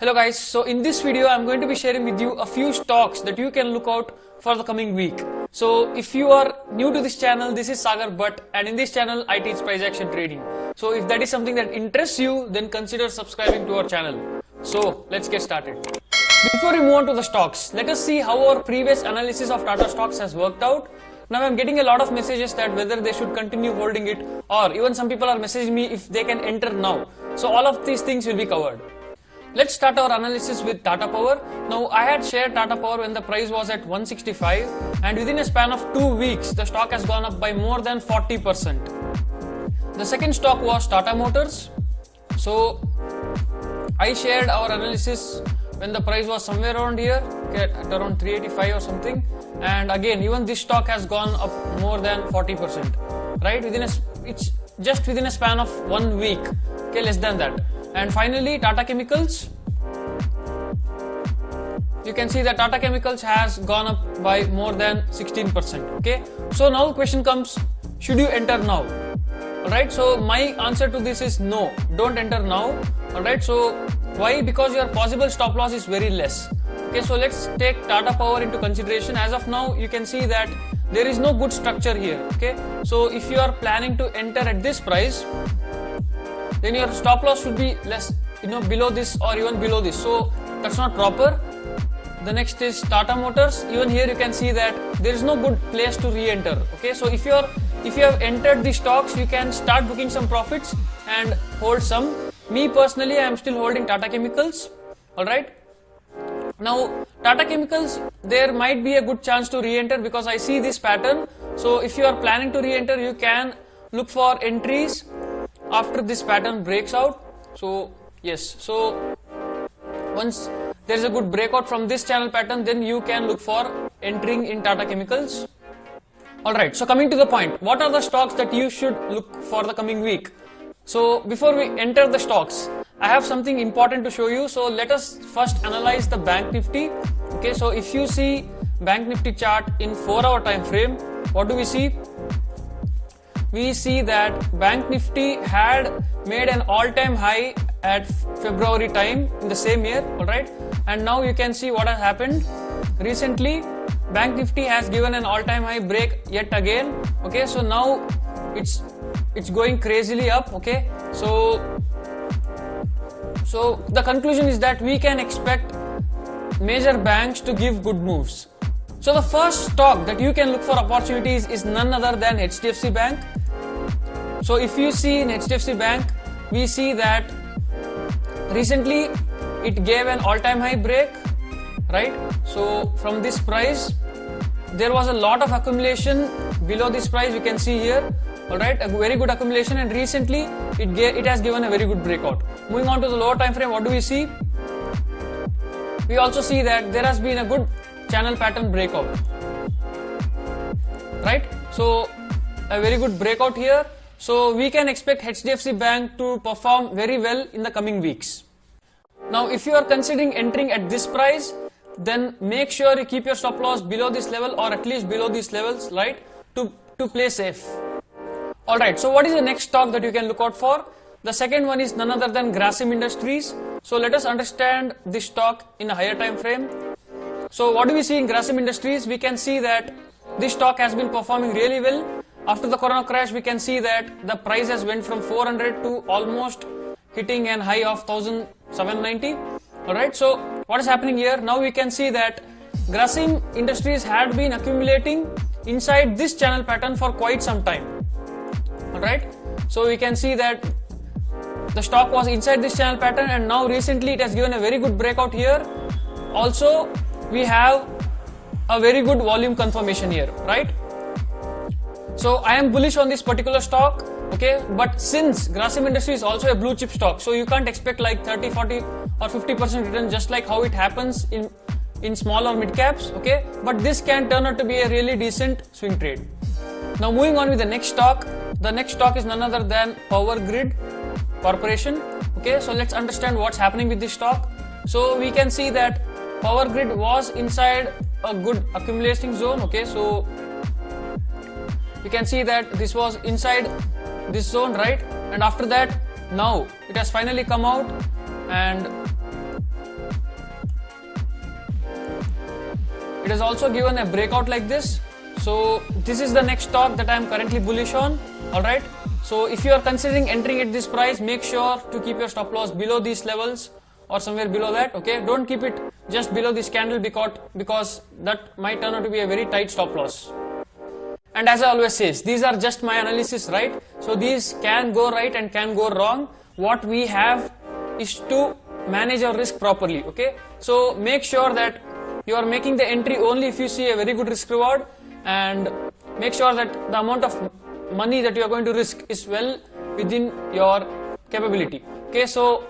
Hello guys, so in this video I'm going to be sharing with you a few stocks that you can look out for the coming week. So if you are new to this channel, this is Sagar Bhatt, and in this channel I teach price action trading. So if that is something that interests you, then consider subscribing to our channel. So let's get started. Before we move on to the stocks, let us see how our previous analysis of Tata stocks has worked out. Now I'm getting a lot of messages that whether they should continue holding it, or even some people are messaging me if they can enter now. So all of these things will be covered. Let's start our analysis with Tata Power. Now I had shared Tata Power when the price was at 165, and within a span of 2 weeks the stock has gone up by more than 40%. The second stock was Tata Motors. So I shared our analysis when the price was somewhere around here, okay, at around 385 or something, and again even this stock has gone up more than 40%, right? It's just within a span of 1 week, okay, less than that. And finally Tata Chemicals. You can see that Tata Chemicals has gone up by more than 16%. Okay, so now the question comes, should you enter now? Alright, so my answer to this is no, don't enter now. Alright, so why? Because your possible stop loss is very less. Okay, so let's take Tata Power into consideration. As of now, you can see that there is no good structure here. Okay, so if you are planning to enter at this price, then your stop loss should be less, below this or even below this. So that's not proper. The next is Tata Motors. Even here you can see that there is no good place to re-enter. Okay, so if you have entered the stocks, you can start booking some profits and hold some. Me personally, I am still holding Tata Chemicals. All right. Now Tata Chemicals, there might be a good chance to re-enter because I see this pattern. So if you are planning to re-enter, you can look for entries after this pattern breaks out. So yes, so once there is a good breakout from this channel pattern, then you can look for entering in Tata Chemicals. Alright, so coming to the point, what are the stocks that you should look for the coming week? So before we enter the stocks, I have something important to show you. So let us first analyze the Bank Nifty. Okay, so if you see Bank Nifty chart in 4-hour time frame, what do we see? We see that Bank Nifty had made an all-time high at February time in the same year, alright, and now you can see what has happened. Recently Bank Nifty has given an all-time high break yet again. Okay, so now it's going crazily up. Okay, so the conclusion is that we can expect major banks to give good moves. So the first stock that you can look for opportunities is none other than HDFC Bank. So if you see in HDFC Bank, we see that recently it gave an all-time high break, right? So from this price, there was a lot of accumulation below this price. You can see here, alright, a very good accumulation, and recently it has given a very good breakout. Moving on to the lower time frame, what do we see? We also see that there has been a good channel pattern breakout, right? So a very good breakout here. So we can expect HDFC Bank to perform very well in the coming weeks. Now if you are considering entering at this price, then make sure you keep your stop loss below this level or at least below these levels, right, to play safe. Alright, so what is the next stock that you can look out for? The second one is none other than Grasim Industries. So let us understand this stock in a higher time frame. So what do we see in Grasim Industries? We can see that this stock has been performing really well. After the corona crash, we can see that the price has went from 400 to almost hitting an high of 1790. Alright, so what is happening here? Now we can see that Grasim Industries had been accumulating inside this channel pattern for quite some time. Alright, so we can see that the stock was inside this channel pattern, and now recently it has given a very good breakout here. Also, we have a very good volume confirmation here, right? So I am bullish on this particular stock, okay, but since Grasim Industries is also a blue chip stock, so you can't expect like 30, 40 or 50% return just like how it happens in small or mid caps, okay, but this can turn out to be a really decent swing trade. Now moving on with the next stock. The next stock is none other than Power Grid Corporation. Okay, so let's understand what's happening with this stock. So we can see that Power Grid was inside a good accumulating zone. Okay, so you can see that this was inside this zone, right? And after that, now it has finally come out, and It has also given a breakout like this. So this is the next stock that I am currently bullish on. Alright. So if you are considering entering at this price, make sure to keep your stop loss below these levels or somewhere below that. Okay. Don't keep it just below this candle because that might turn out to be a very tight stop loss. And as I always say, these are just my analysis, right? So these can go right and can go wrong. What we have is to manage our risk properly. Okay. So make sure that you are making the entry only if you see a very good risk reward, and make sure that the amount of money that you are going to risk is well within your capability. Okay, so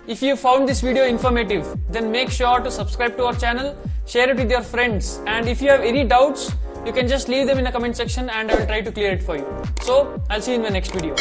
if you found this video informative, then make sure to subscribe to our channel, share it with your friends, and if you have any doubts, you can just leave them in the comment section and I will try to clear it for you. So I'll see you in my next video.